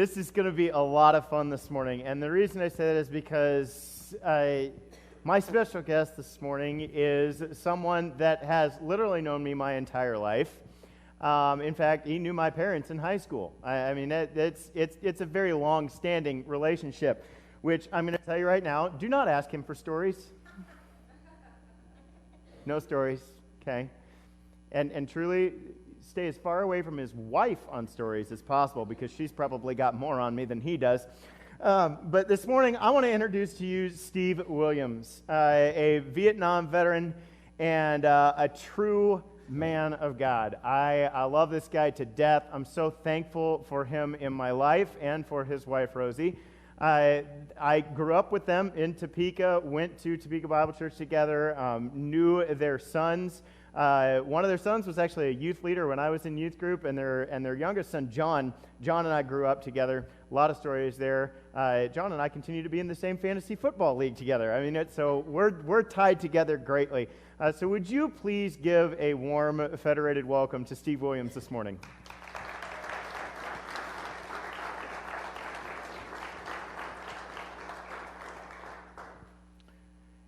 This is going to be a lot of fun this morning, and the reason I say that is because my special guest this morning is someone that has literally known me my entire life. In fact, he knew my parents in high school. I mean, it's a very long-standing relationship, which I'm going to tell you right now, do not ask him for stories. No stories, okay? And truly, stay as far away from his wife on stories as possible, because she's probably got more on me than he does. But this morning, I want to introduce to you Steve Williams, a Vietnam veteran and a true man of God. I love this guy to death. I'm so thankful for him in my life and for his wife, Rosie. I grew up with them in Topeka, went to Topeka Bible Church together, knew their sons. One of their sons was actually a youth leader when I was in youth group, and their youngest son, John and I grew up together. A lot of stories there. John and I continue to be in the same fantasy football league together. I mean, so we're tied together greatly. So would you please give a warm Federated welcome to Steve Williams this morning?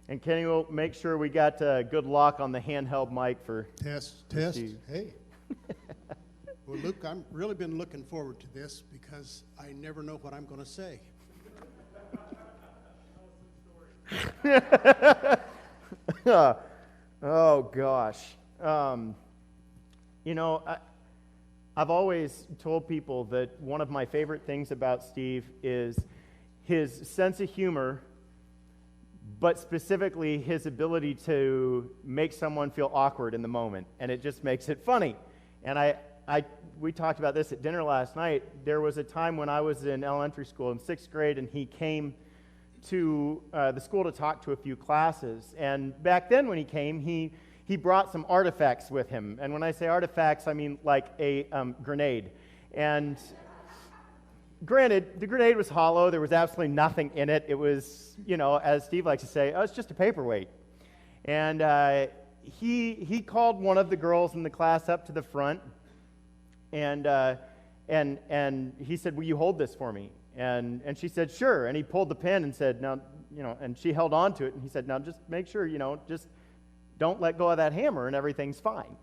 And Kenny will make sure we got a good lock on the handheld mic for Test. Steve. Hey. Well, Luke, I've really been looking forward to this because I never know what I'm going to say. Oh, gosh. I've always told people that one of my favorite things about Steve is his sense of humor, but specifically his ability to make someone feel awkward in the moment, and it just makes it funny. And we talked about this at dinner last night. There was a time when I was in elementary school in 6th grade, and he came to the school to talk to a few classes. And back then when he came, he brought some artifacts with him. And when I say artifacts, I mean like a grenade. And granted, the grenade was hollow. There was absolutely nothing in it. It was, as Steve likes to say, it's just a paperweight. And he called one of the girls in the class up to the front, and he said, "Will you hold this for me?" And she said, "Sure." And he pulled the pin and said, "Now, and she held on to it, and he said, "Now just make sure, just don't let go of that hammer, and everything's fine."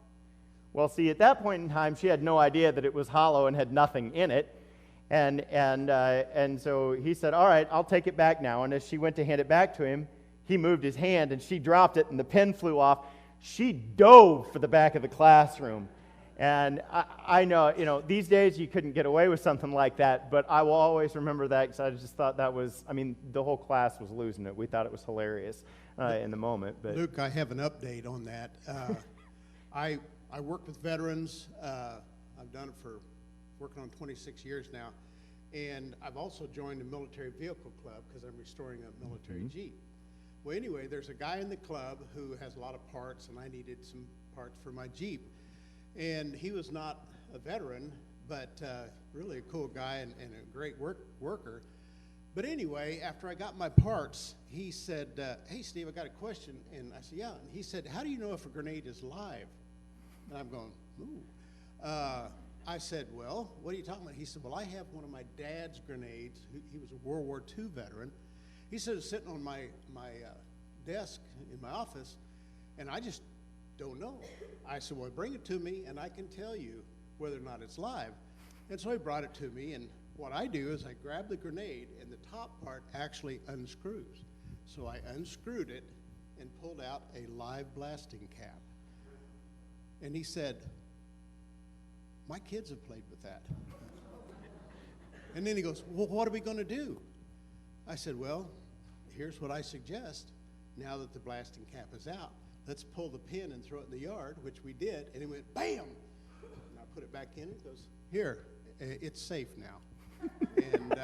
Well, see, at that point in time, she had no idea that it was hollow and had nothing in it. And so he said, "All right, I'll take it back now." And as she went to hand it back to him, he moved his hand, and she dropped it, and the pen flew off. She dove for the back of the classroom. And I know, these days you couldn't get away with something like that, but I will always remember that because I just thought that was, the whole class was losing it. We thought it was hilarious in the moment. But Luke, I have an update on that. I work with veterans. I've done it for working on 26 years now. And I've also joined the Military Vehicle Club because I'm restoring a military Jeep. Well, anyway, there's a guy in the club who has a lot of parts, and I needed some parts for my Jeep. And he was not a veteran, but really a cool guy and a great worker. But anyway, after I got my parts, he said, "Hey, Steve, I got a question." And I said, "Yeah." And he said, "How do you know if a grenade is live?" And I'm going, "Ooh." I said, "Well, what are you talking about?" He said, "Well, I have one of my dad's grenades." He was a World War II veteran. He said it's sitting on my desk in my office, and I just don't know. I said, "Well, bring it to me, and I can tell you whether or not it's live." And so he brought it to me, and what I do is I grab the grenade, and the top part actually unscrews. So I unscrewed it and pulled out a live blasting cap. And he said, "My kids have played with that." And then he goes, "Well, what are we going to do?" I said, "Well, here's what I suggest. Now that the blasting cap is out, let's pull the pin and throw it in the yard," which we did, and it went bam. And I put it back in, and it goes, "Here, it's safe now." And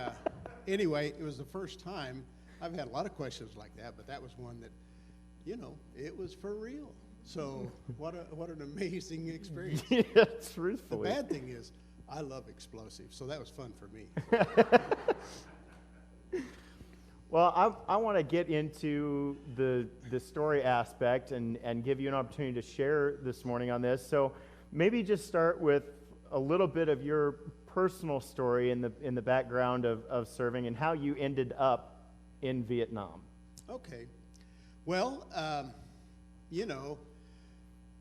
anyway, it was the first time. I've had a lot of questions like that, but that was one that, it was for real. So what an amazing experience. Yeah, truthfully. The bad thing is I love explosives, so that was fun for me. Well, I want to get into the story aspect and give you an opportunity to share this morning on this. So maybe just start with a little bit of your personal story in the background of serving and how you ended up in Vietnam. Okay. Well, you know,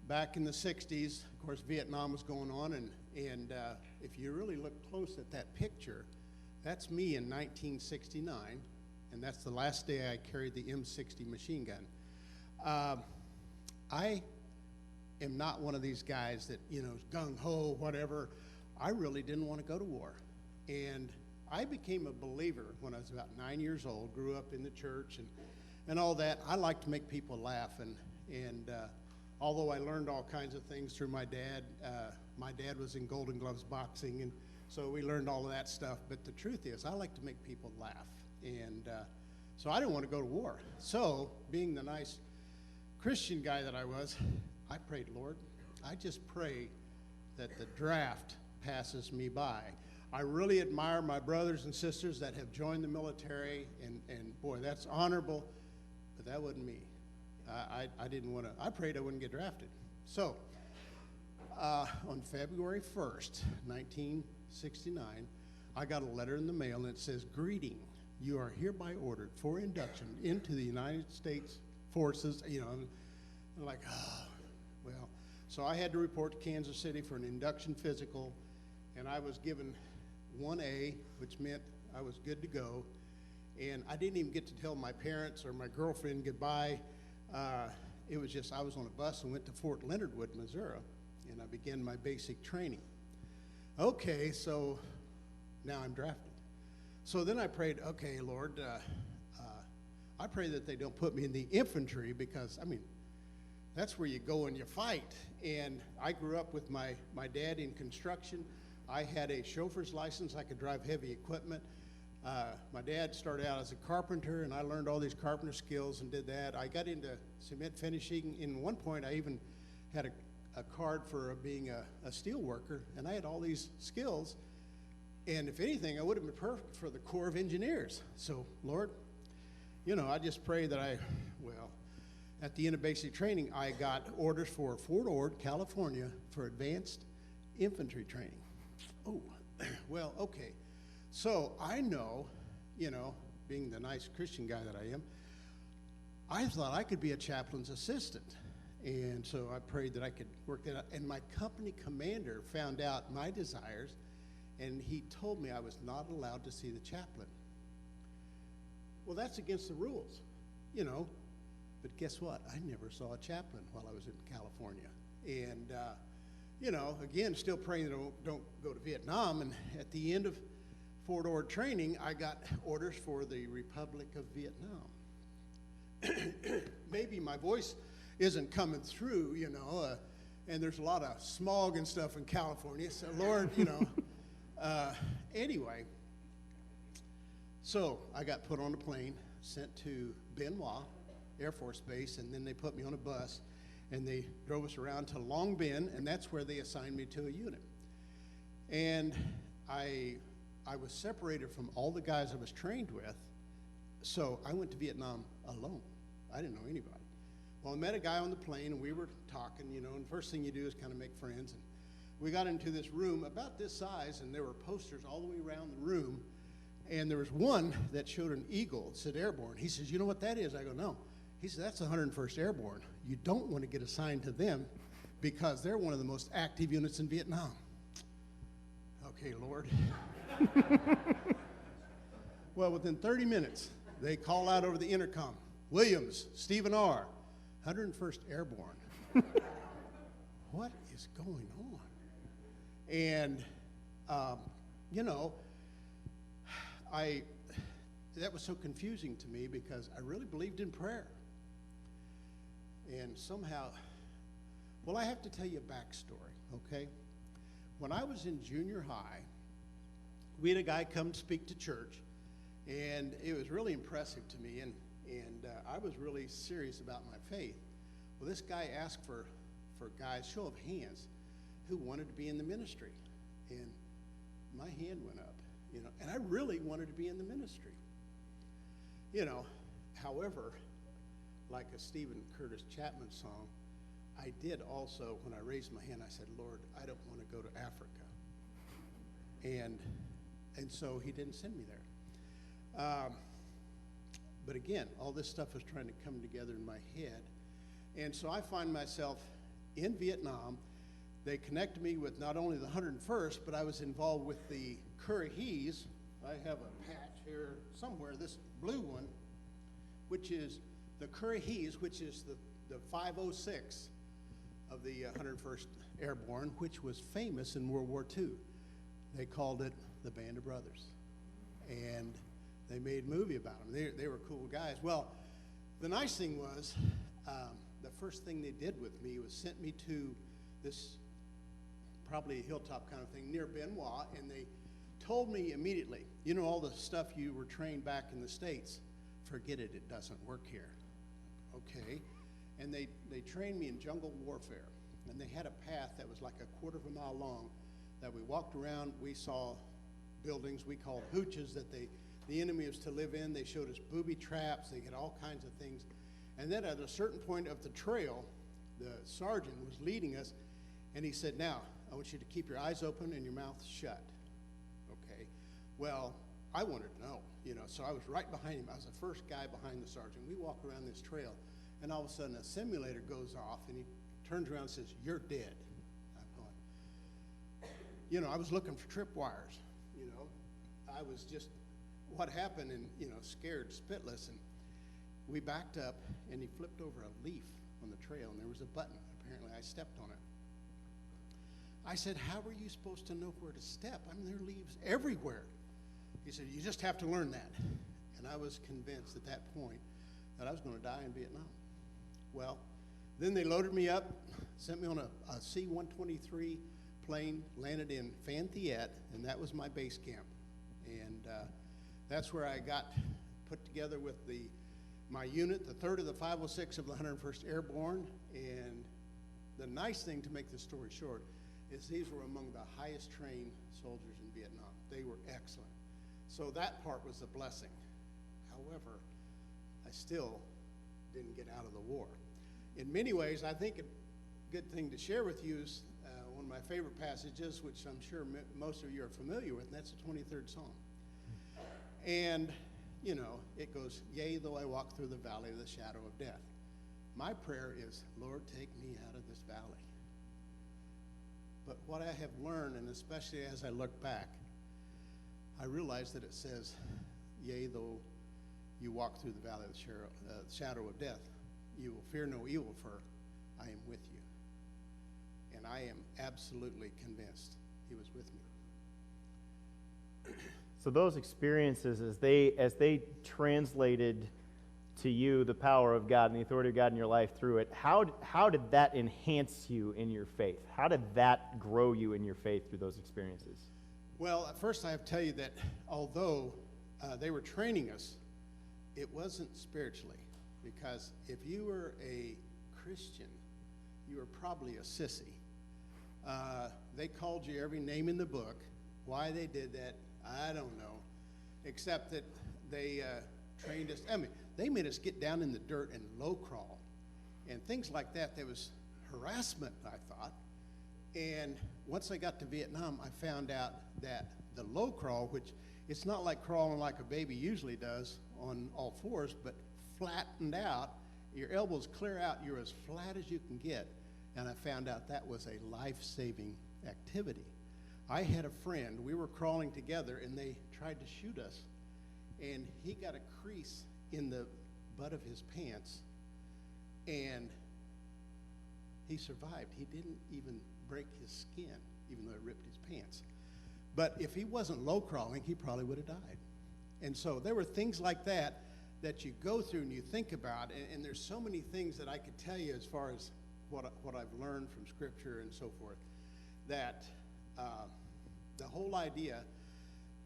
back in the 60s, of course, Vietnam was going on, and if you really look close at that picture, that's me in 1969, and that's the last day I carried the M60 machine gun. I am not one of these guys that, you know, is gung-ho, whatever. I really didn't want to go to war. And I became a believer when I was about 9 years old, grew up in the church and all that. I like to make people laugh, and although I learned all kinds of things through my dad was in Golden Gloves boxing, and so we learned all of that stuff. But the truth is, I like to make people laugh, and so I didn't want to go to war. So, being the nice Christian guy that I was, I prayed, Lord, I just pray that the draft passes me by. I really admire my brothers and sisters that have joined the military, and boy, that's honorable, but that wasn't me. I didn't want to, I prayed I wouldn't get drafted. So, on February 1st, 1969, I got a letter in the mail, and it says, "Greeting, you are hereby ordered for induction into the United States Forces." You know, I'm like, oh, well. So I had to report to Kansas City for an induction physical, and I was given 1A, which meant I was good to go. And I didn't even get to tell my parents or my girlfriend goodbye. It was just, I was on a bus and went to Fort Leonard Wood, Missouri, and I began my basic training. Okay, so now I'm drafted. So then I prayed, okay, Lord, I pray that they don't put me in the infantry, because, I mean, that's where you go and you fight. And I grew up with my dad in construction. I had a chauffeur's license. I could drive heavy equipment. My dad started out as a carpenter, and I learned all these carpenter skills and did that. I got into cement finishing. In one point, I even had a card for being a steel worker, and I had all these skills. And if anything, I would have been perfect for the Corps of Engineers. So, Lord, you know, I just pray that at the end of basic training, I got orders for Fort Ord, California, for advanced infantry training. Oh, well, okay. So I know, you know, being the nice Christian guy that I am, I thought I could be a chaplain's assistant. And so I prayed that I could work that out. And my company commander found out my desires, and he told me I was not allowed to see the chaplain. Well, that's against the rules, you know. But guess what? I never saw a chaplain while I was in California. And, you know, again, still praying that I don't go to Vietnam. And at the end of Fort Ord training, I got orders for the Republic of Vietnam. Maybe my voice isn't coming through, you know, and there's a lot of smog and stuff in California. So, Lord, you know, anyway, so I got put on a plane, sent to Benoit Air Force Base, and then they put me on a bus, and they drove us around to Long Binh, and that's where they assigned me to a unit. And I was separated from all the guys I was trained with, so I went to Vietnam alone. I didn't know anybody. Well, I met a guy on the plane, and we were talking, you know, and the first thing you do is kind of make friends. And we got into this room about this size, and there were posters all the way around the room, and there was one that showed an eagle. It said airborne. He says, "You know what that is?" I go, "No." He said, "That's the 101st Airborne. You don't want to get assigned to them because they're one of the most active units in Vietnam." Okay, Lord. Well, within 30 minutes, they call out over the intercom, "Williams, Stephen R., 101st Airborne." What is going on? And, you know, that was so confusing to me because I really believed in prayer. And somehow, well, I have to tell you a backstory, okay? When I was in junior high, we had a guy come speak to church, and it was really impressive to me, and I was really serious about my faith. Well, this guy asked for guys, show of hands, who wanted to be in the ministry. And my hand went up, you know, and I really wanted to be in the ministry. You know, however, like a Stephen Curtis Chapman song, I did also, when I raised my hand, I said, "Lord, I don't want to go to Africa." And so he didn't send me there. But again, all this stuff is trying to come together in my head. And so I find myself in Vietnam. They connected me with not only the 101st, but I was involved with the Currahees. I have a patch here somewhere, this blue one, which is the Currahees, which is the 506 of the 101st Airborne, which was famous in World War II. They called it the Band of Brothers. And they made a movie about them. They were cool guys. Well, the nice thing was, the first thing they did with me was sent me to this, probably a hilltop kind of thing, near Benoit, and they told me immediately, you know, all the stuff you were trained back in the States, forget it, it doesn't work here. Okay. And they trained me in jungle warfare. And they had a path that was like a quarter of a mile long that we walked around. We saw buildings we called hooches that the enemy was to live in. They showed us booby traps. They had all kinds of things. And then at a certain point of the trail, the sergeant was leading us, and he said, now, I want you to keep your eyes open and your mouth shut. Okay. Well, I wanted to know, you know, so I was right behind him. I was the first guy behind the sergeant. We walk around this trail, and all of a sudden a simulator goes off, and he turns around and says, you're dead. I'm going, you know, I was looking for tripwires, you know. I was just, what happened, and, you know, scared spitless, and we backed up, and he flipped over a leaf on the trail, and there was a button. Apparently, I stepped on it. I said, how were you supposed to know where to step? I mean, there are leaves everywhere. He said, you just have to learn that. And I was convinced at that point that I was going to die in Vietnam. Well, then they loaded me up, sent me on a C-123 plane, landed in Phan Thiet, and that was my base camp. And that's where I got put together with my unit, the 3rd of the 506 of the 101st Airborne. And the nice thing, to make this story short, is these were among the highest trained soldiers in Vietnam. They were excellent. So that part was a blessing. However, I still didn't get out of the war. In many ways, I think a good thing to share with you is one of my favorite passages, which I'm sure most of you are familiar with, and that's the 23rd Psalm. And, you know, it goes, yea, though I walk through the valley of the shadow of death. My prayer is, Lord, take me out of this valley. But what I have learned, and especially as I look back, I realize that it says, yea, though you walk through the valley of the shadow of death, you will fear no evil, for I am with you. And I am absolutely convinced he was with me. So those experiences, as they translated to you the power of God and the authority of God in your life through it, how did that enhance you in your faith? How did that grow you in your faith through those experiences? Well, at first I have to tell you that although they were training us, it wasn't spiritually. Because if you were a Christian, you were probably a sissy. They called you every name in the book. Why they did that, I don't know. Except that they trained us. I mean, they made us get down in the dirt and low crawl. And things like that. There was harassment, I thought. And once I got to Vietnam, I found out that the low crawl, which it's not like crawling like a baby usually does on all fours, but flattened out, your elbows clear out, you're as flat as you can get. And I found out that was a life-saving activity. I had a friend, we were crawling together, and they tried to shoot us. And he got a crease in the butt of his pants, and he survived. He didn't even break his skin, even though it ripped his pants. But if he wasn't low crawling, he probably would have died. And so there were things like that that you go through and you think about, and there's so many things that I could tell you as far as what I've learned from Scripture and so forth, that the whole idea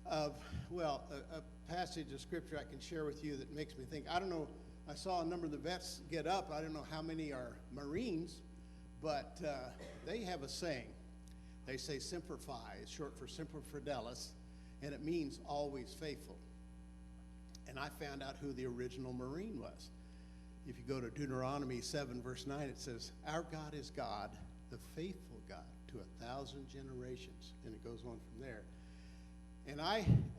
of, well, a passage of Scripture I can share with you that makes me think, I don't know, I saw a number of the vets get up. I don't know how many are Marines, but they have a saying. They say Semper Fi, it's short for Semper Fidelis, and it means always faithful. And I found out who the original Marine was. If you go to Deuteronomy 7, verse 9, it says, our God is God, the faithful God, to 1,000 generations. And it goes on from there. And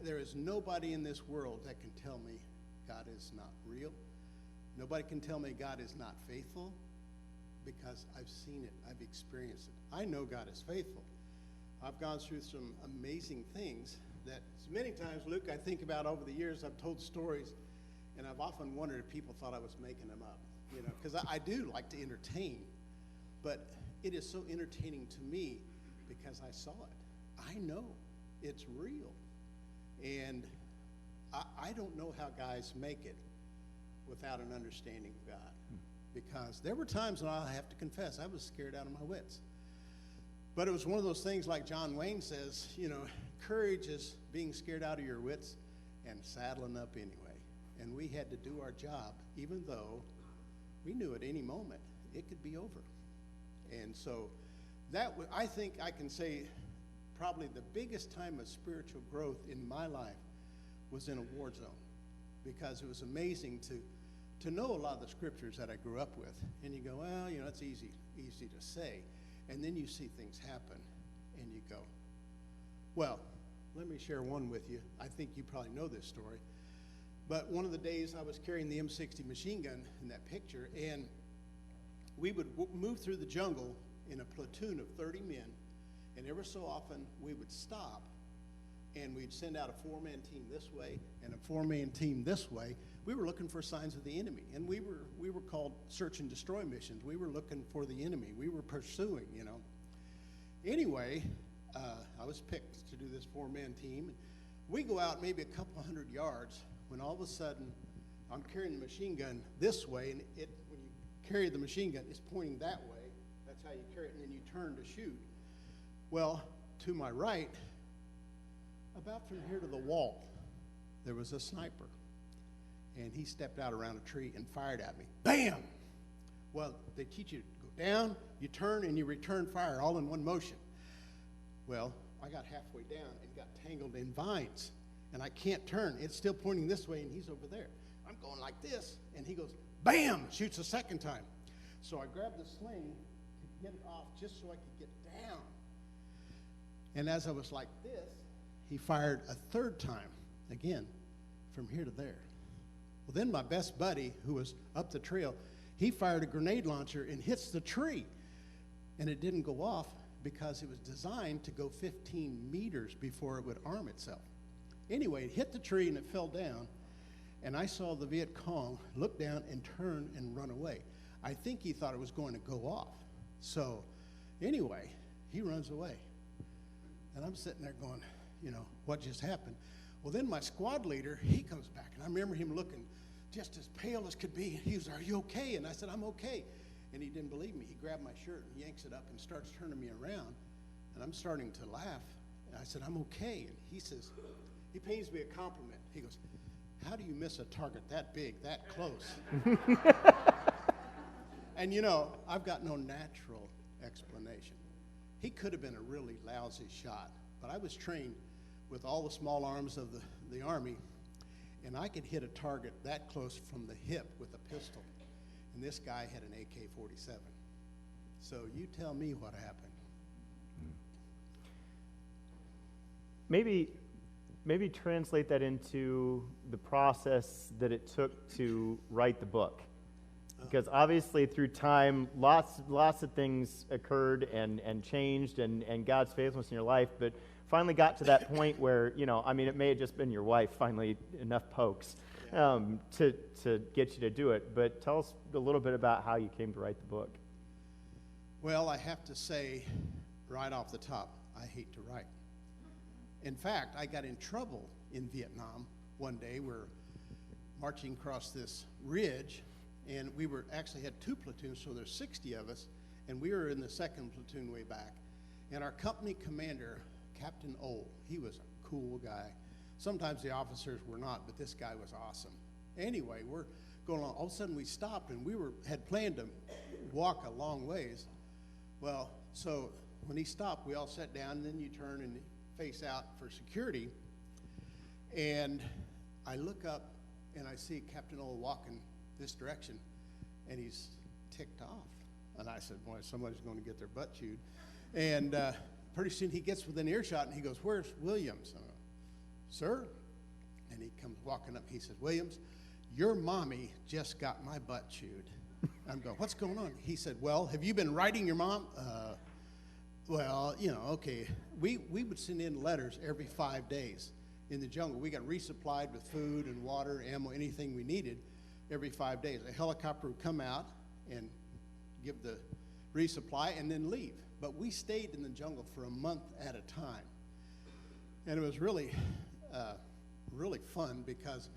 there is nobody in this world that can tell me God is not real. Nobody can tell me God is not faithful, because I've seen it. I've experienced it. I know God is faithful. I've gone through some amazing things that many times, Luke, I think about over the years. I've told stories, and I've often wondered if people thought I was making them up, because I do like to entertain. But it is so entertaining to me because I saw it. I know it's real. And I don't know how guys make it without an understanding of God. Because there were times when I have to confess, I was scared out of my wits. But it was one of those things, like John Wayne says, courage is being scared out of your wits and saddling up anyway. And we had to do our job, even though we knew at any moment it could be over. And so I think I can say probably the biggest time of spiritual growth in my life was in a war zone, because it was amazing to know a lot of the scriptures that I grew up with. And you go, well, it's easy to say. And then you see things happen, and you go, well, let me share one with you. I think you probably know this story. But one of the days I was carrying the M60 machine gun in that picture, and we would move through the jungle in a platoon of 30 men, and every so often we would stop, and we'd send out a 4-man team this way and a 4-man team this way. We were looking for signs of the enemy, and we were called search and destroy missions. We were looking for the enemy. We were pursuing, Anyway, I was picked to do this 4-man team. We go out maybe a couple hundred yards when all of a sudden I'm carrying the machine gun this way, and when you carry the machine gun, it's pointing that way. That's how you carry it, and then you turn to shoot. Well, to my right, about from here to the wall, there was a sniper. And he stepped out around a tree and fired at me. Bam! Well, they teach you to go down, you turn, and you return fire all in one motion. Well, I got halfway down and got tangled in vines, and I can't turn. It's still pointing this way, and he's over there. I'm going like this, and he goes, bam! Shoots a second time. So I grabbed the sling to get it off just so I could get down. And as I was like this, he fired a third time, again, from here to there. Well, then my best buddy, who was up the trail, he fired a grenade launcher and hits the tree. And it didn't go off because it was designed to go 15 meters before it would arm itself. Anyway, it hit the tree and it fell down. And I saw the Viet Cong look down and turn and run away. I think he thought it was going to go off. So anyway, he runs away. And I'm sitting there going, what just happened? Well, then my squad leader, he comes back, and I remember him looking just as pale as could be. He was, are you okay? And I said, I'm okay. And he didn't believe me. He grabbed my shirt and yanks it up and starts turning me around. And I'm starting to laugh. And I said, I'm okay. And he says, he pays me a compliment. He goes, how do you miss a target that big, that close? And I've got no natural explanation. He could have been a really lousy shot, but I was trained with all the small arms of the Army, and I could hit a target that close from the hip with a pistol. And this guy had an AK-47. So you tell me what happened. Maybe translate that into the process that it took to write the book. Because obviously through time, lots of things occurred and changed, and God's faithfulness in your life, but finally got to that point where, it may have just been your wife, finally enough pokes to get you to do it. But tell us a little bit about how you came to write the book. Well, I have to say right off the top, I hate to write. In fact, I got in trouble in Vietnam one day. We're marching across this ridge, and we actually had 2 platoons, so there's 60 of us, and we were in the 2nd platoon way back. And our company commander, Captain O, he was a cool guy. Sometimes the officers were not, but this guy was awesome. Anyway, we're going along. All of a sudden we stopped, and we had planned to walk a long ways. Well, so when he stopped, we all sat down, and then you turn and face out for security. And I look up, and I see Captain O walking this direction, and he's ticked off. And I said, boy, somebody's going to get their butt chewed. And pretty soon he gets within earshot, and he goes, where's Williams? sir, and he comes walking up. He says, Williams, your mommy just got my butt chewed. I'm going, what's going on? He said, well, have you been writing your mom? Well, you know, okay. We would send in letters every 5 days in the jungle. We got resupplied with food and water, ammo, anything we needed every 5 days. A helicopter would come out and give the resupply and then leave. But we stayed in the jungle for a month at a time. And it was really, really fun because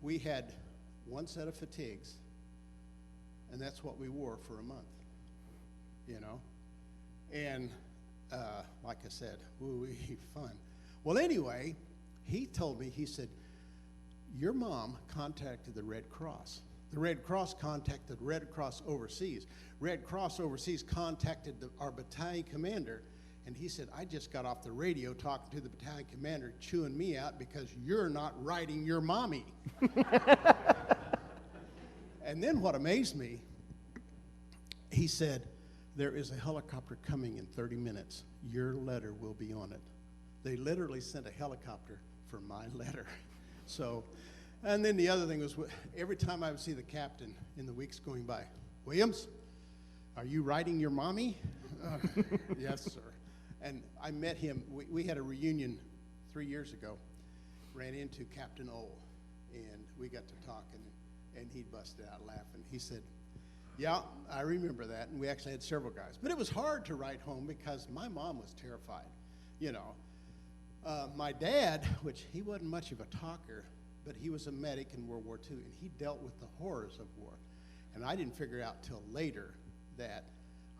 we had one set of fatigues, and that's what we wore for a month, you know. And like I said, woo-wee, fun. Well, anyway, he told me, he said, your mom contacted the Red Cross. The Red Cross contacted Red Cross overseas. Red Cross overseas contacted our battalion commander, and he said, I just got off the radio talking to the battalion commander, chewing me out because you're not writing your mommy. And then what amazed me, he said, there is a helicopter coming in 30 minutes. Your letter will be on it. They literally sent a helicopter for my letter. So, and then the other thing was, every time I would see the captain in the weeks going by, Williams, are you writing your mommy? Yes, sir. And I met him. We had a reunion 3 years ago. Ran into Captain O, and we got to talking, and he busted out laughing. He said, yeah, I remember that, and we actually had several guys. But it was hard to write home because my mom was terrified, you know. My dad, which he wasn't much of a talker, but he was a medic in World War II, and he dealt with the horrors of war. And I didn't figure out till later that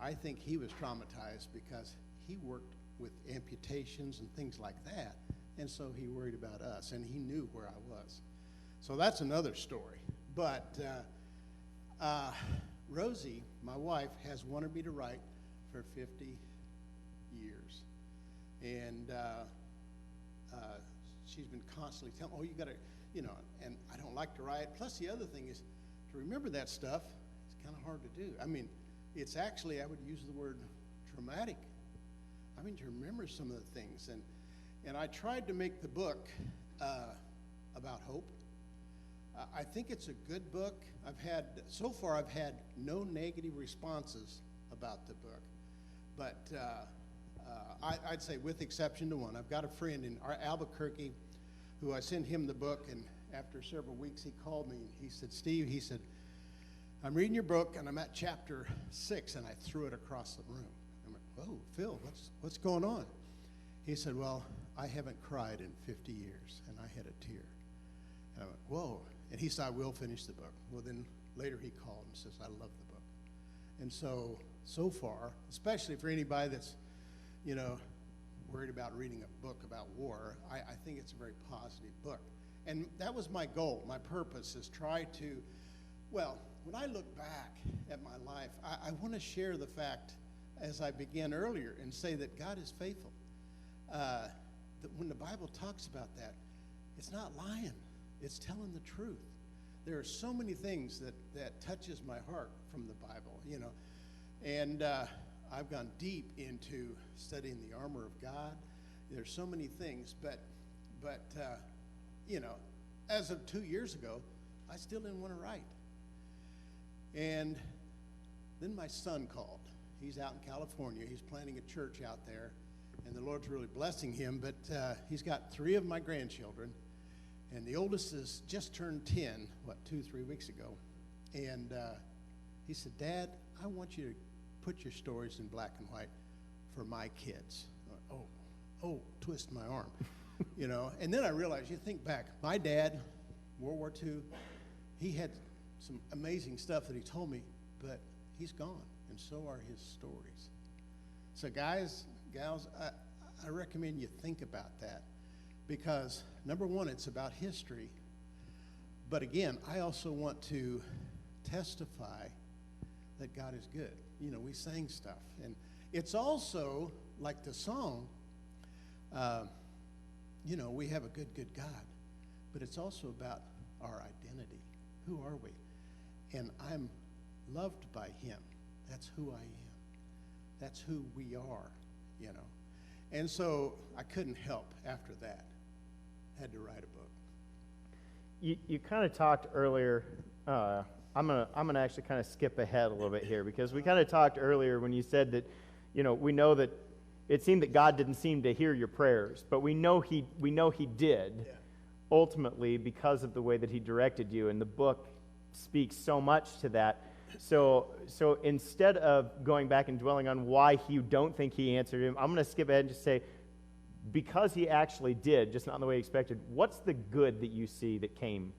I think he was traumatized because he worked with amputations and things like that, and so he worried about us, and he knew where I was. So that's another story. But Rosie, my wife, has wanted me to write for 50 years. And she's been constantly telling me, oh, you got to, you know, and I don't like to write. Plus, the other thing is, to remember that stuff, it's kind of hard to do. I mean, it's actually, I would use the word traumatic. I mean, to remember some of the things. And I tried to make the book about hope. I think it's a good book. So far I've had no negative responses about the book. But I'd say with exception to one. I've got a friend in Albuquerque who I sent him the book, and after several weeks he called me. He said, Steve, he said, I'm reading your book and I'm at chapter 6, and I threw it across the room. I went, whoa, Phil, what's going on? He said, well, I haven't cried in 50 years, and I had a tear. And I went, whoa. And he said, I will finish the book. Well, then later he called and says, I love the book. And so far, especially for anybody that's, you know, worried about reading a book about war, I think it's a very positive book. And that was my goal. My purpose is try to, well, when I look back at my life, I want to share the fact, as I began earlier, and say that God is faithful. That when the Bible talks about that, it's not lying. It's telling the truth. There are so many things that touches my heart from the Bible, you know. And I've gone deep into studying the armor of God. There's so many things, but you know, as of 2 years ago, I still didn't want to write. And then my son called. He's out in California. He's planting a church out there, and the Lord's really blessing him. But he's got 3 of my grandchildren, and the oldest has just turned 10, 2-3 weeks ago. And he said, Dad, I want you to put your stories in black and white for my kids. Oh, twist my arm. You know, and then I realized, you think back, my dad, World War II, he had some amazing stuff that he told me, but he's gone, and so are his stories. So guys, gals, I recommend you think about that, because number one, it's about history, but again, I also want to testify that God is good. You know, we sang stuff, and it's also like the song, you know, we have a good God, but it's also about our identity. Who are we? And I'm loved by him. That's who I am. That's who we are, you know. And so I couldn't help after that had to write a book. You kind of talked earlier. I'm gonna actually kind of skip ahead a little bit here, because we kind of talked earlier when you said that, we know that it seemed that God didn't seem to hear your prayers, but we know He did, Yeah. ultimately, because of the way that He directed you, and the book speaks so much to that. So instead of going back and dwelling on why you don't think He answered him, I'm going to skip ahead and just say, because He actually did, just not in the way He expected, what's the good that you see that came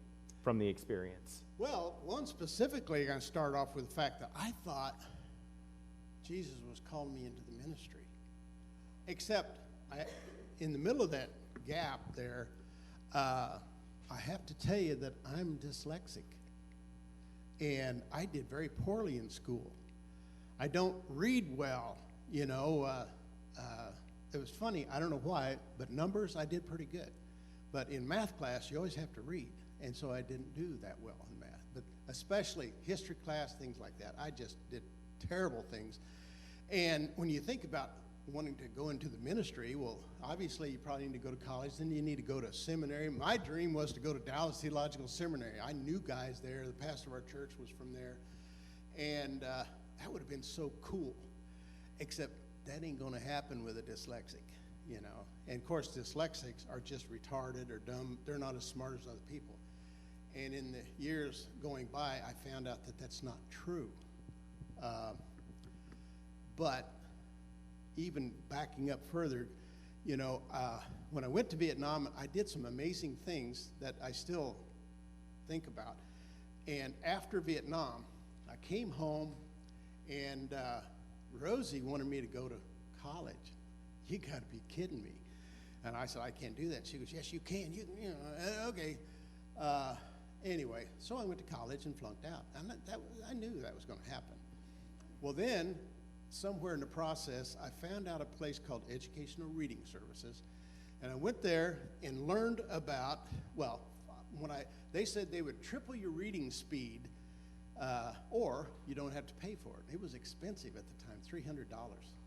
from the experience? Well, one specifically, I'm going to start off with the fact that I thought Jesus was calling me into the ministry. Except, in the middle of that gap there, I have to tell you that I'm dyslexic. And I did very poorly in school. I don't read well, It was funny, I don't know why, but numbers, I did pretty good. But in math class, you always have to read. And so I didn't do that well in math. But especially history class, things like that. I just did terrible things. And when you think about wanting to go into the ministry, well, obviously you probably need to go to college, then you need to go to seminary. My dream was to go to Dallas Theological Seminary. I knew guys there. The pastor of our church was from there. And that would have been so cool. Except that ain't going to happen with a dyslexic, And of course, dyslexics are just retarded or dumb. They're not as smart as other people. And in the years going by, I found out that that's not true. But even backing up further, when I went to Vietnam, I did some amazing things that I still think about. And after Vietnam, I came home, and Rosie wanted me to go to college. You got to be kidding me. And I said, I can't do that. She goes, yes, you can. Okay. Anyway, so I went to college and flunked out. I knew that was going to happen. Well, then, somewhere in the process, I found out a place called Educational Reading Services, and I went there and learned about, they said they would triple your reading speed, or you don't have to pay for it. It was expensive at the time, $300.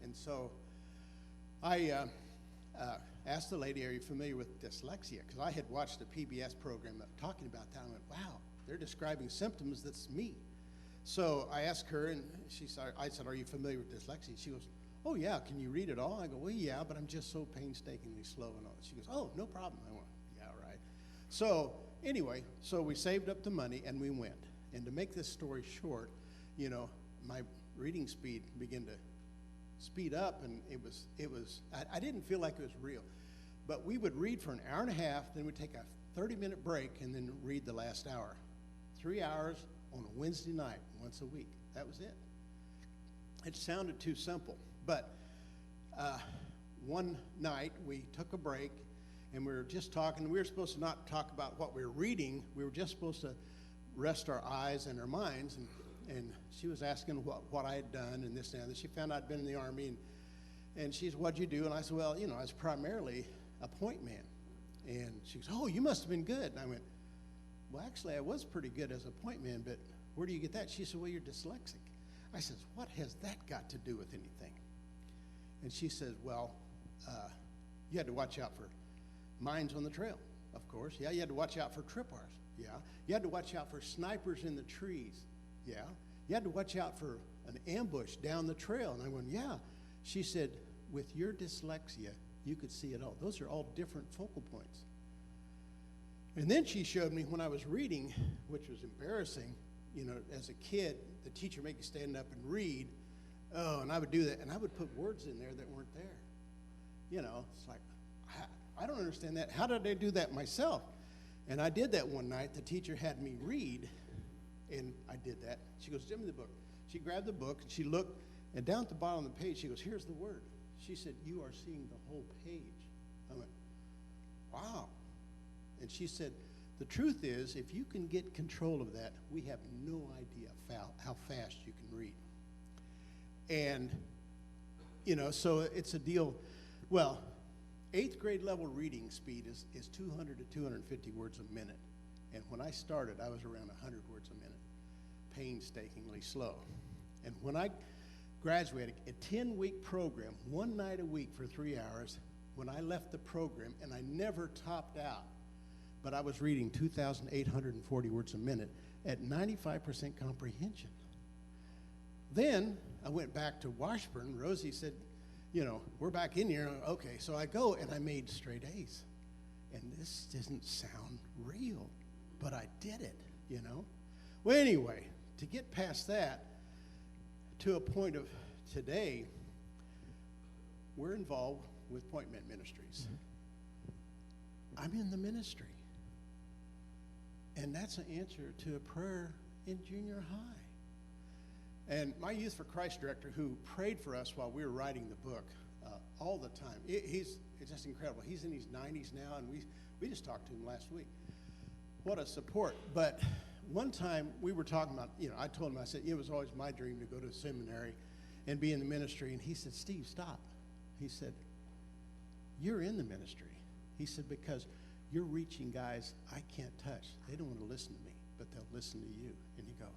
And so I asked the lady, are you familiar with dyslexia? Because I had watched a PBS program talking about that. I went, wow, they're describing symptoms that's me. So I asked her, and I said, are you familiar with dyslexia? She goes, oh, yeah, can you read it all? I go, well, yeah, but I'm just so painstakingly slow and all. She goes, oh, no problem. I went, yeah, right. So anyway, we saved up the money, and we went. And to make this story short, my reading speed began to speed up, and I didn't feel like it was real. But we would read for an hour and a half, then we'd take a 30-minute break, and then read the last hour. 3 hours on a Wednesday night, once a week. That was it. It sounded too simple. But one night, we took a break, and we were just talking. We were supposed to not talk about what we were reading. We were just supposed to rest our eyes and our minds. And she was asking what I had done and this and that. She found I'd been in the Army, and she said, what'd you do? And I said, well, I was primarily a Pointman. And she goes, oh, you must have been good. And I went, well, actually, I was pretty good as a Pointman, but where do you get that? She said, well, you're dyslexic. I said, what has that got to do with anything? And she says, well, you had to watch out for mines on the trail, of course. Yeah, you had to watch out for tripwires. Yeah. You had to watch out for snipers in the trees. Yeah. You had to watch out for an ambush down the trail. And I went, yeah. She said, with your dyslexia, you could see it all. Those are all different focal points. And then she showed me when I was reading, which was embarrassing, as a kid, the teacher made you stand up and read. Oh, and I would do that, and I would put words in there that weren't there. It's like, I don't understand that. How did I do that myself? And I did that one night. The teacher had me read, and I did that. She goes, give me the book. She grabbed the book, and she looked, and down at the bottom of the page, she goes, here's the word. She said, you are seeing the whole page. I went, wow. And she said, the truth is, if you can get control of that, we have no idea how fast you can read. And, so it's a deal. Well, 8th grade level reading speed is 200 to 250 words a minute. And when I started, I was around 100 words a minute, painstakingly slow. And when I graduated, a 10-week program, one night a week for 3 hours, when I left the program, and I never topped out, but I was reading 2,840 words a minute at 95% comprehension. Then I went back to Washburn. Rosie said, you know, we're back in here. Okay, so I go and I made straight A's. And this doesn't sound real, but I did it, you know. Well, anyway, to get past that to a point of today, we're involved with Pointman Ministries. I'm in the ministry. And that's an answer to a prayer in junior high. And my Youth for Christ director, who prayed for us while we were writing the book all the time, it's just incredible. He's in his 90s now, and we just talked to him last week. What a support. But one time we were talking about, you know, I told him, I said, it was always my dream to go to seminary and be in the ministry. And he said, Steve, stop. He said, you're in the ministry. He said, because you're reaching guys I can't touch. They don't want to listen to me, but they'll listen to you. And you go,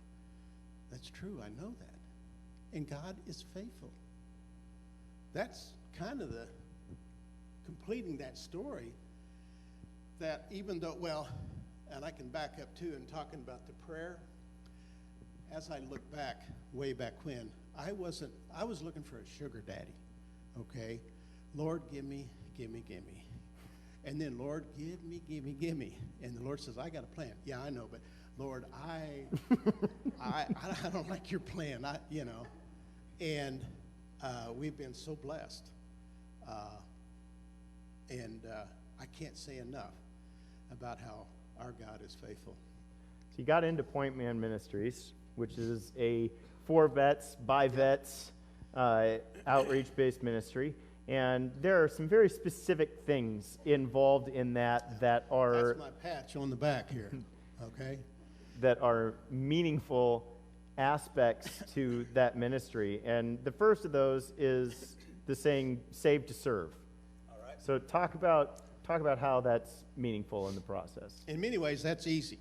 that's true, I know that. And God is faithful. That's kind of the completing that story, that even though, well, and I can back up too in talking about the prayer. As I look back, way back when, I was looking for a sugar daddy, okay? Lord, give me. And then, Lord, give me. And the Lord says, I got a plan. Yeah, I know, but Lord, I don't like your plan, you know. And we've been so blessed. And I can't say enough about how our God is faithful. So you got into Pointman Ministries, which is a for vets, by vets, outreach-based ministry. And there are some very specific things involved in that are... That's my patch on the back here, okay? That are meaningful aspects to that ministry. And the first of those is the saying, "Save to serve." All right. So talk about how that's meaningful in the process. In many ways, that's easy,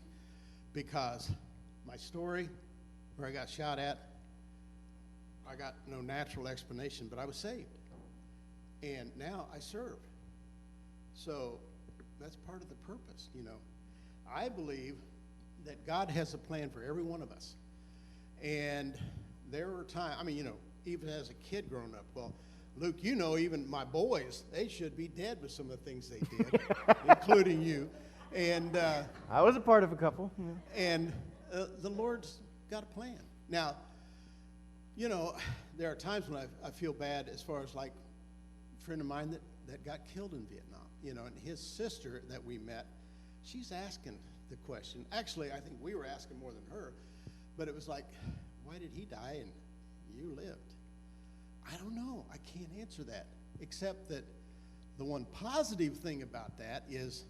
because my story, where I got shot at, I got no natural explanation, but I was saved. And now I serve. So that's part of the purpose, you know. I believe that God has a plan for every one of us. And there were times, I mean, you know, even as a kid growing up, well, Luke, you know, even my boys, they should be dead with some of the things they did, including you. And I was a part of a couple. Yeah. And the Lord's got a plan. Now, you know, there are times when I feel bad, as far as like a friend of mine that got killed in Vietnam, you know, and his sister that we met, she's asking the question. Actually, I think we were asking more than her, but it was like, why did he die and you lived? I don't know. I can't answer that, except that the one positive thing about that is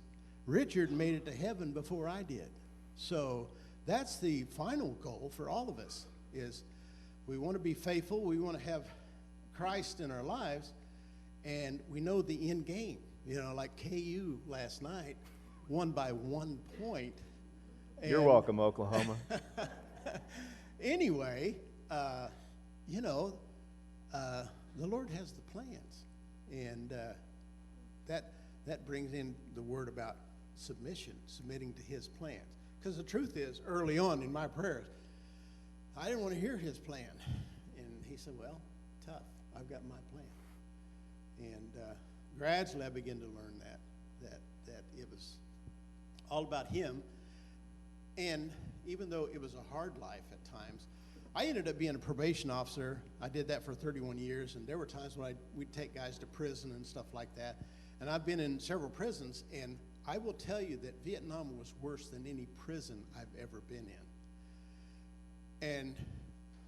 Richard made it to heaven before I did. So that's the final goal for all of us, is we want to be faithful. We want to have Christ in our lives, and we know the end game. You know, like KU last night, won by 1 point. You're welcome, Oklahoma. Anyway, you know, the Lord has the plans, and that brings in the word about submission, submitting to His plans. Because the truth is, early on in my prayers, I didn't want to hear His plan, and He said, "Well, tough. I've got my plan." And gradually, I began to learn that it was all about Him. And even though it was a hard life at times, I ended up being a probation officer. I did that for 31 years, and there were times when we'd take guys to prison and stuff like that. And I've been in several prisons, and I will tell you that Vietnam was worse than any prison I've ever been in. And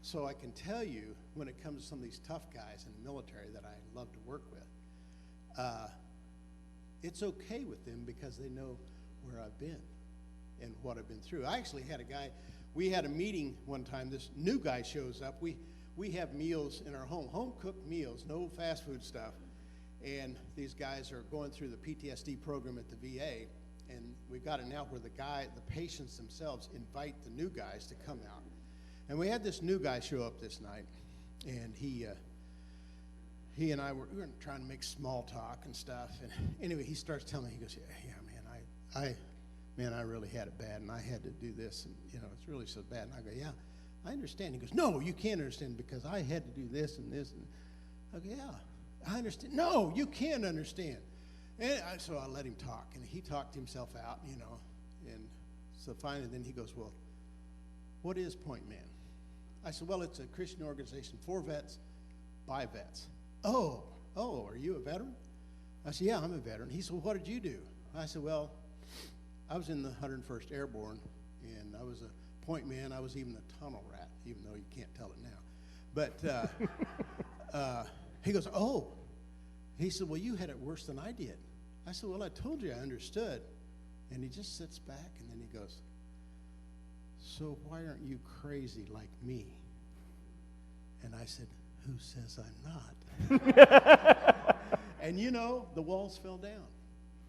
so I can tell you, when it comes to some of these tough guys in the military that I love to work with, it's okay with them because they know where I've been and what I've been through. I actually had a guy, we had a meeting one time, this new guy shows up. We have meals in our home-cooked meals, no fast food stuff. And these guys are going through the PTSD program at the VA, and we've got it now where the patients themselves invite the new guys to come out. And we had this new guy show up this night, and he and I were trying to make small talk and stuff. And anyway, he starts telling me, he goes, "Yeah, man, man, I really had it bad, and I had to do this, and, it's really so bad. And I go, yeah, I understand. He goes, no, you can't understand because I had to do this and this. And I go, yeah, I understand. No, you can't understand. And so I let him talk, and he talked himself out, and so finally then he goes, well, what is Pointman? I said, well, it's a Christian organization for vets, by vets. Oh, are you a veteran? I said, yeah, I'm a veteran. He said, well, what did you do? I said, well, I was in the 101st Airborne, and I was a point man. I was even a tunnel rat, even though you can't tell it now. But he goes, oh. He said, well, you had it worse than I did. I said, well, I told you I understood. And he just sits back, and then he goes, so why aren't you crazy like me? And I said, who says I'm not? And the walls fell down.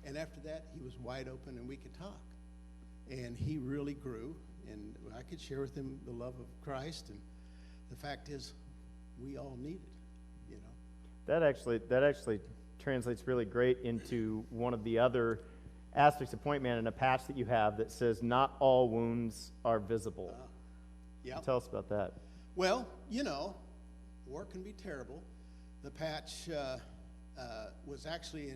And after that, he was wide open and we could talk. And he really grew, and I could share with him the love of Christ. And the fact is, we all need it, That actually translates really great into one of the other aspects of Pointman and a patch that you have that says, not all wounds are visible. Yeah. Tell us about that. Well, war can be terrible. The patch was actually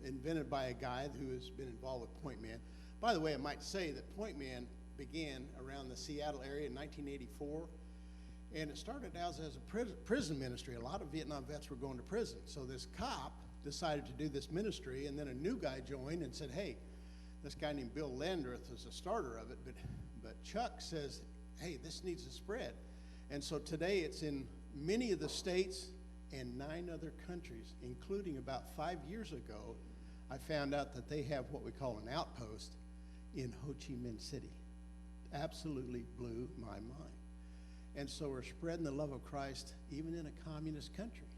invented by a guy who has been involved with Pointman. By the way, I might say that Pointman began around the Seattle area in 1984, and it started out as a prison ministry. A lot of Vietnam vets were going to prison, so this cop decided to do this ministry, and then a new guy joined and said, hey, this guy named Bill Landreth was the starter of it, but Chuck says, hey, this needs to spread. And so today it's in many of the states and 9 other countries, including about 5 years ago, I found out that they have what we call an outpost in Ho Chi Minh City. Absolutely blew my mind. And so we're spreading the love of Christ even in a communist country.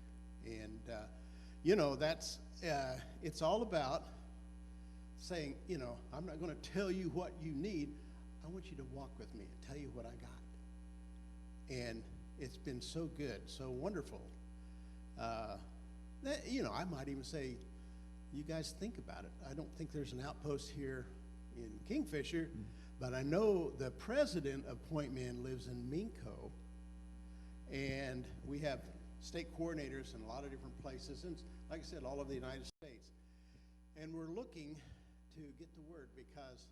And, that's, it's all about saying, I'm not going to tell you what you need. I want you to walk with me and tell you what I got. And it's been so good, so wonderful. I might even say, you guys think about it. I don't think there's an outpost here in Kingfisher, but I know the president of Pointman lives in Minko, and we have state coordinators in a lot of different places, and like I said, all over the United States. And we're looking to get the word, because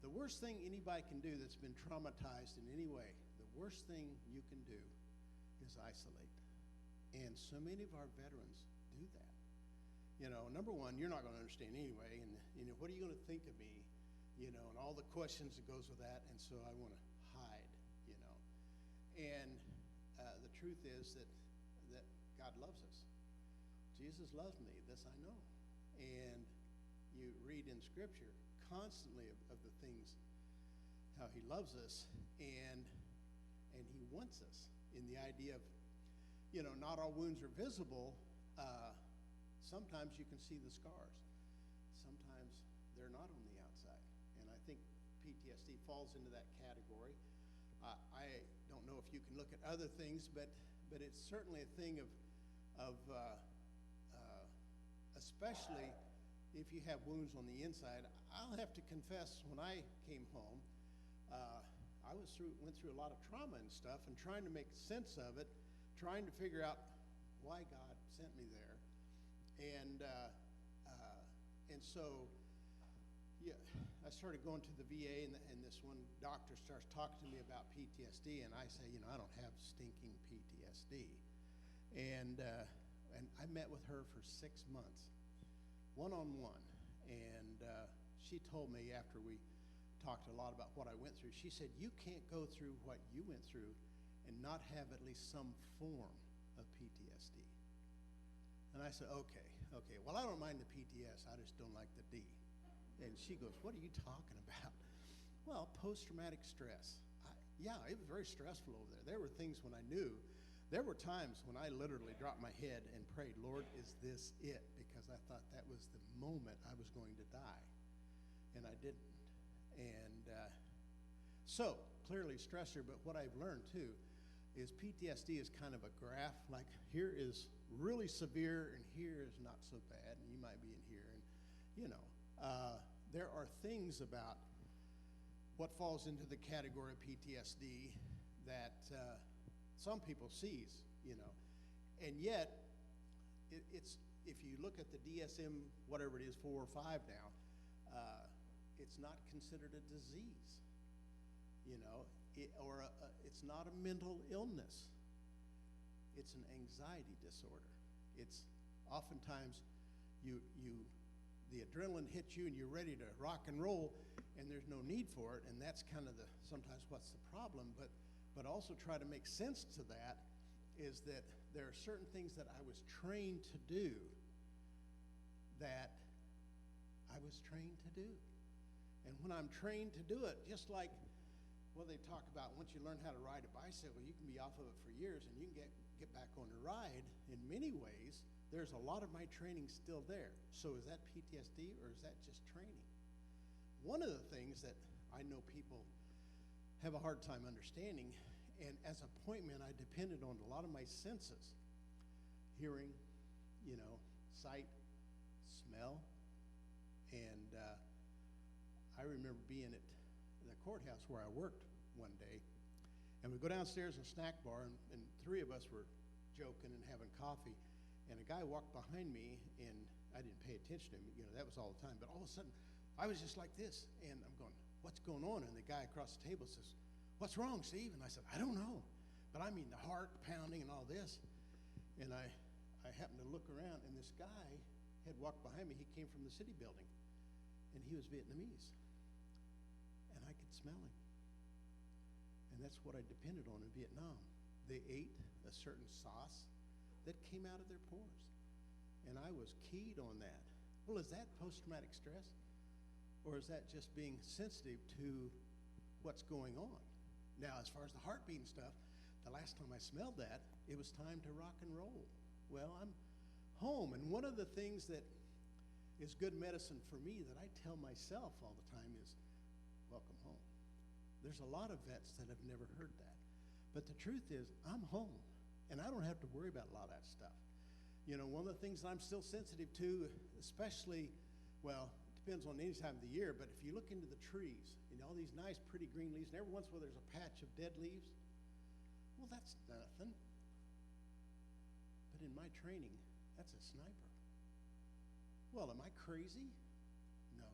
the worst thing anybody can do that's been traumatized in any way, the worst thing you can do is isolate. And so many of our veterans do that. Number one, you're not going to understand anyway, and what are you going to think of me, and all the questions that goes with that, and so I want to hide, And the truth is that God loves us. Jesus loves me, this I know. And you read in Scripture constantly of the things, how he loves us, and he wants us, in the idea of, not all wounds are visible. Sometimes you can see the scars. Sometimes they're not on the outside. And I think PTSD falls into that category. I don't know if you can look at other things, but it's certainly a thing of especially if you have wounds on the inside. I'll have to confess, when I came home, I went through a lot of trauma and stuff, and trying to make sense of it, trying to figure out why God sent me there. And so, yeah, I started going to the VA, and this one doctor starts talking to me about PTSD, and I say, I don't have stinking PTSD. And I met with her for 6 months, one-on-one, and she told me, after we talked a lot about what I went through, she said, you can't go through what you went through and not have at least some form of PTSD. And I said, okay, well, I don't mind the PTS, I just don't like the D. And she goes, what are you talking about? Well, post-traumatic stress. Yeah, it was very stressful over there. There were things when I knew. There were times when I literally dropped my head and prayed, Lord, is this it? Because I thought that was the moment I was going to die. And I didn't. And so, clearly stressor, but what I've learned too is PTSD is kind of a graph. Like, here is really severe and here is not so bad, and you might be in here. And there are things about what falls into the category of PTSD that some people sees, you know, and yet it's, if you look at the DSM, whatever it is, 4 or 5 now, it's not considered a disease, you know, it's not a mental illness. It's an anxiety disorder. It's oftentimes the adrenaline hits you and you're ready to rock and roll, and there's no need for it, and that's kind of sometimes what's the problem. But also try to make sense to that is that there are certain things that I was trained to do that I was trained to do. And when I'm trained to do it, just like, well, they talk about once you learn how to ride a bicycle, you can be off of it for years and you can get back on the ride. In many ways, there's a lot of my training still there. So is that PTSD or is that just training? One of the things that I know people have a hard time understanding, and as a pointman, I depended on a lot of my senses: hearing, you know, sight, smell. And I remember being at the courthouse where I worked one day, and we go downstairs in a snack bar, and 3 of us were joking and having coffee, and a guy walked behind me, and I didn't pay attention to him, you know, that was all the time, but all of a sudden, I was just like this, and I'm going, what's going on? And the guy across the table says, what's wrong, Steve? And I said, I don't know, but I mean the heart pounding and all this, and I happened to look around, and this guy had walked behind me. He came from the city building, and he was Vietnamese, and I could smell him. And that's what I depended on in Vietnam. They ate a certain sauce that came out of their pores, and I was keyed on that. Well, is that post-traumatic stress, or is that just being sensitive to what's going on? Now, as far as the heartbeat and stuff, the last time I smelled that, it was time to rock and roll. Well, I'm home, and one of the things that is good medicine for me that I tell myself all the time is, welcome home. There's a lot of vets that have never heard that. But the truth is, I'm home, and I don't have to worry about a lot of that stuff. You know, one of the things that I'm still sensitive to, especially, well, it depends on any time of the year, but if you look into the trees, you know, all these nice, pretty green leaves, and every once in a while there's a patch of dead leaves, well, that's nothing. But in my training, that's a sniper. Well, am I crazy? No.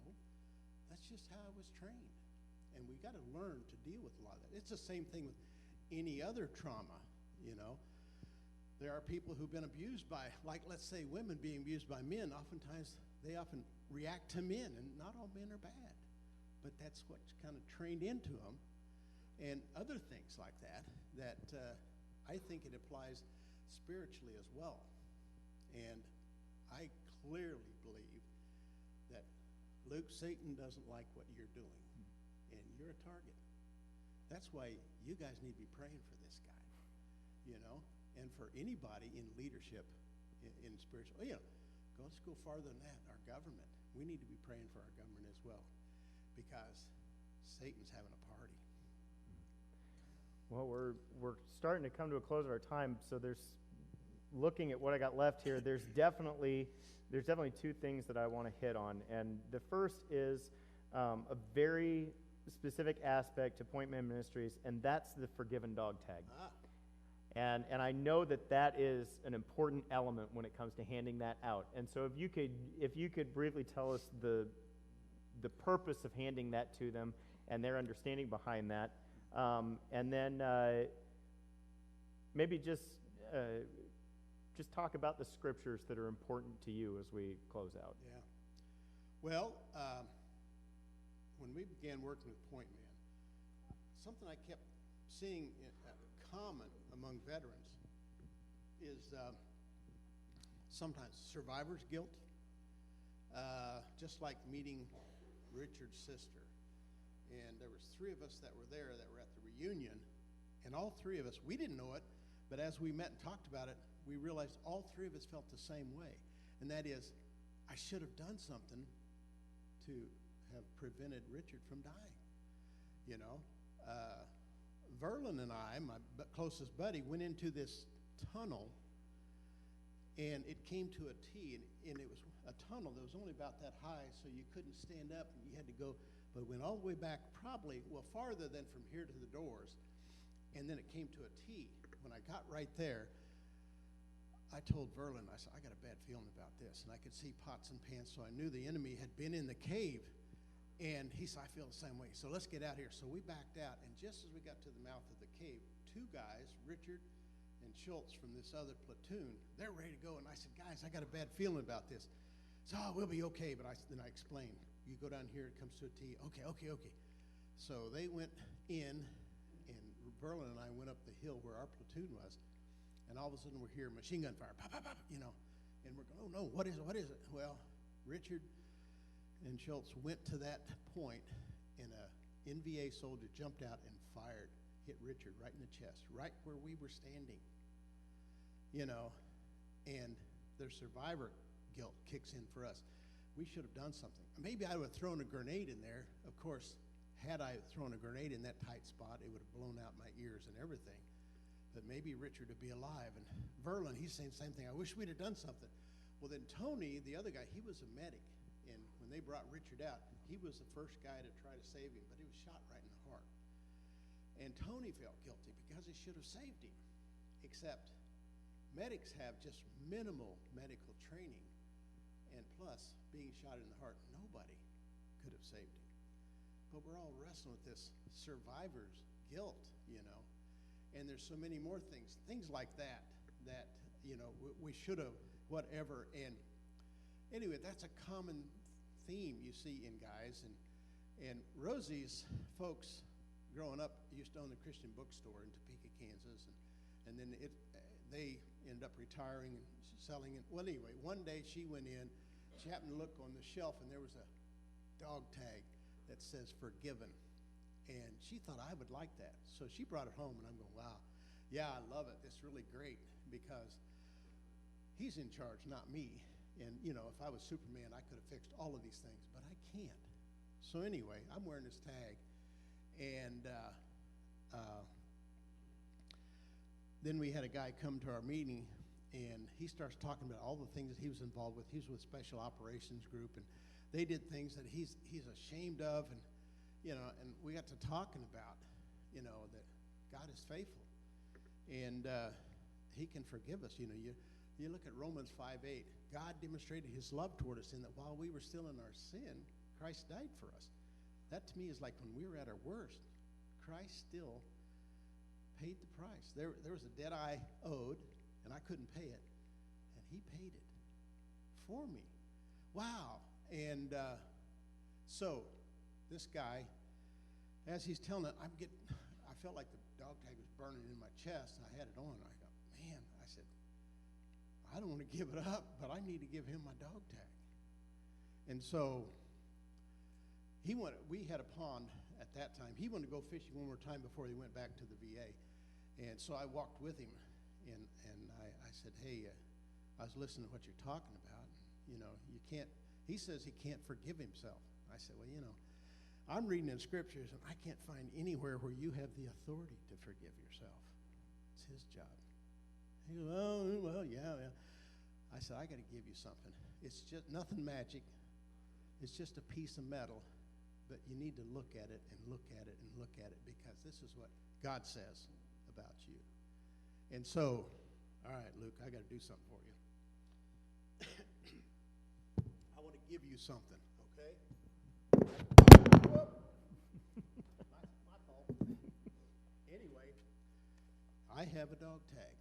That's just how I was trained. And we got to learn to deal with a lot of that. It's the same thing with any other trauma, you know. There are people who've been abused by, like, let's say women being abused by men. Oftentimes, they often react to men, and not all men are bad. But that's what's kind of trained into them. And other things like that, I think it applies spiritually as well. And I clearly believe that, Luke, Satan doesn't like what you're doing, and you're a target. That's why you guys need to be praying for this guy, you know, and for anybody in leadership in spiritual, you know, let's go farther than that. Our government, we need to be praying for our government as well, because Satan's having a party. Well, we're starting to come to a close of our time, so looking at what I got left here, there's definitely 2 things that I want to hit on. And the first is a very specific aspect to Pointman Ministries, and that's the forgiven dog tag. And I know that is an important element when it comes to handing that out. And so if you could briefly tell us the purpose of handing that to them and their understanding behind that, and then maybe just talk about the scriptures that are important to you as we close out. Yeah. Well, when we began working with Pointman, something I kept seeing common among veterans is sometimes survivor's guilt, just like meeting Richard's sister. And there was 3 of us that were there that were at the reunion, and all 3 of us, we didn't know it, but as we met and talked about it, we realized all 3 of us felt the same way. And that is, I should have done something to have prevented Richard from dying. You know, Verlin and I, my closest buddy, went into this tunnel, And it came to a T, and it was a tunnel that was only about that high, so you couldn't stand up, and you had to go, but it went all the way back, probably, well, farther than from here to the doors, and then it came to a T. When I got right there, I told Verlin, I said, I got a bad feeling about this, and I could see pots and pans, so I knew the enemy had been in the cave, and he said, I feel the same way, so let's get out here. So we backed out, and just as we got to the mouth of the cave, two guys, Richard and Schultz from this other platoon, they're ready to go. And I said, guys, I got a bad feeling about this. So, we'll be okay. But then I explained, you go down here, it comes to a T. Okay. So they went in, and Verlin and I went up the hill where our platoon was. And all of a sudden we're hearing machine gun fire, pop, pop, pop, And we're going, oh, no, what is it? Well, Richard and Schultz went to that point, and a NVA soldier jumped out and fired. Hit Richard right in the chest, right where we were standing, and their survivor guilt kicks in for us. We should have done something. Maybe I would have thrown a grenade in there. Of course, had I thrown a grenade in that tight spot, it would have blown out my ears and everything. But maybe Richard would be alive. And Verlin, he's saying the same thing. I wish we'd have done something. Well, then Tony, the other guy, he was a medic. And when they brought Richard out, he was the first guy to try to save him, but he was shot right in the heart. And Tony felt guilty because he should have saved him, except medics have just minimal medical training, and plus, being shot in the heart, nobody could have saved him. But we're all wrestling with this survivor's guilt, and there's so many more things like that, we should have, whatever. And anyway, that's a common theme you see in guys. And Rosie's folks, growing up, used to own the Christian bookstore in Topeka, Kansas, and then they ended up retiring and selling it. Well, anyway, one day she went in, she happened to look on the shelf, and there was a dog tag that says forgiven, and she thought I would like that. So she brought it home, and I'm going, wow, yeah, I love it. It's really great because he's in charge, not me. And, if I was Superman, I could have fixed all of these things, but I can't. So anyway, I'm wearing this tag. And then we had a guy come to our meeting, and he starts talking about all the things that he was involved with. He was with Special Operations Group, and they did things that he's ashamed of, and and we got to talking about that God is faithful, and He can forgive us. You look at Romans 5:8. God demonstrated His love toward us in that while we were still in our sin, Christ died for us. That to me is like when we were at our worst, Christ still paid the price. There was a debt I owed, and I couldn't pay it, and He paid it for me. Wow. And so this guy, as he's telling it, I felt like the dog tag was burning in my chest, and I had it on. And I go, man, I said, I don't want to give it up, but I need to give him my dog tag. And so we had a pond at that time. He wanted to go fishing one more time before he went back to the VA. And so I walked with him, and I said, hey, I was listening to what you're talking about. You can't, he says he can't forgive himself. I said, well, I'm reading in scriptures, and I can't find anywhere where you have the authority to forgive yourself. It's His job. He goes, oh, well, yeah. I said, I got to give you something. It's just nothing magic. It's just a piece of metal. But you need to look at it and look at it and look at it, because this is what God says about you. And so, all right, Luke, I got to do something for you. I want to give you something, okay? My fault. Anyway, I have a dog tag,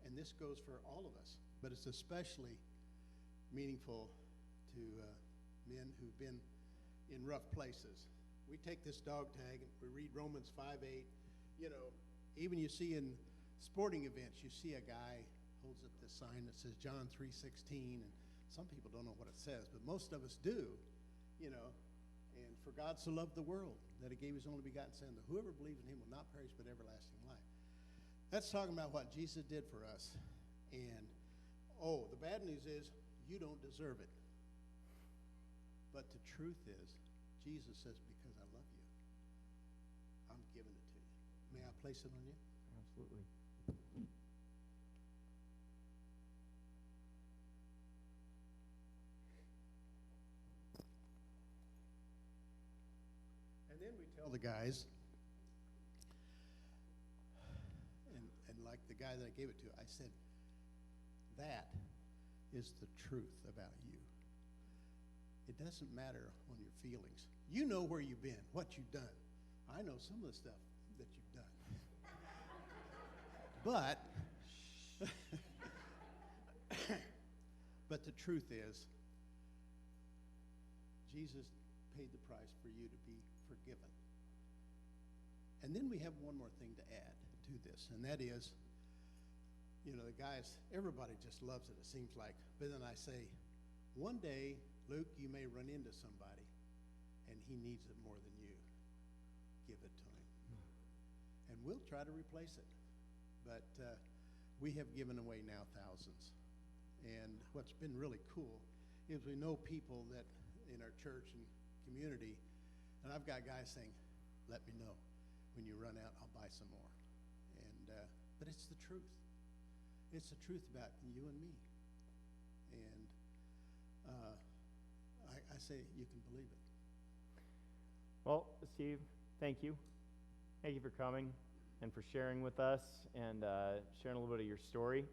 and this goes for all of us, but it's especially meaningful to men who've been in rough places. We take this dog tag and we read Romans 5:8. Even you see in sporting events, you see a guy holds up this sign that says John 3:16, and some people don't know what it says, but most of us do, and for God so loved the world that He gave His only begotten Son, that whoever believes in Him will not perish but everlasting life. That's talking about what Jesus did for us. And the bad news is you don't deserve it. But the truth is, Jesus says, because I love you, I'm giving it to you. May I place it on you? Absolutely. the guys, and like the guy that I gave it to, I said, that is the truth about you. It doesn't matter on your feelings. You know where you've been, what you've done. I know some of the stuff that you've done. But the truth is, Jesus paid the price for you to be forgiven. And then we have one more thing to add to this, and that is, you know, the guys, everybody just loves it seems like. But then I say, one day, Luke, you may run into somebody, and he needs it more than you. Give it to him. And we'll try to replace it. But we have given away now thousands. And what's been really cool is we know people that in our church and community, and I've got guys saying, let me know. When you run out, I'll buy some more. And but it's the truth. It's the truth about you and me. And I say you can believe it. Well, Steve, thank you. Thank you for coming and for sharing with us and sharing a little bit of your story.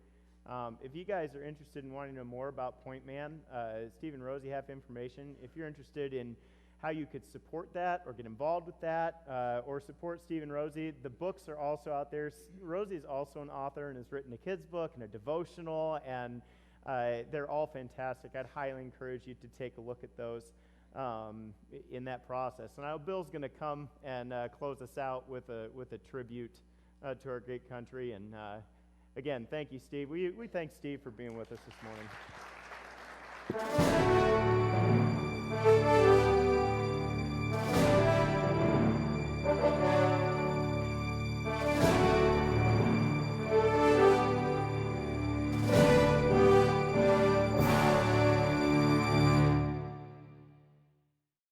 If you guys are interested in wanting to know more about Pointman, Steve and Rosie have information. If you're interested in how you could support that or get involved with that or support Steve and Rosie, the books are also out there. Rosie is also an author and has written a kid's book and a devotional, and they're all fantastic. I'd highly encourage you to take a look at those in that process. And I know Bill's going to come and close us out with a tribute to our great country. And again, thank you, Steve. We thank Steve for being with us this morning.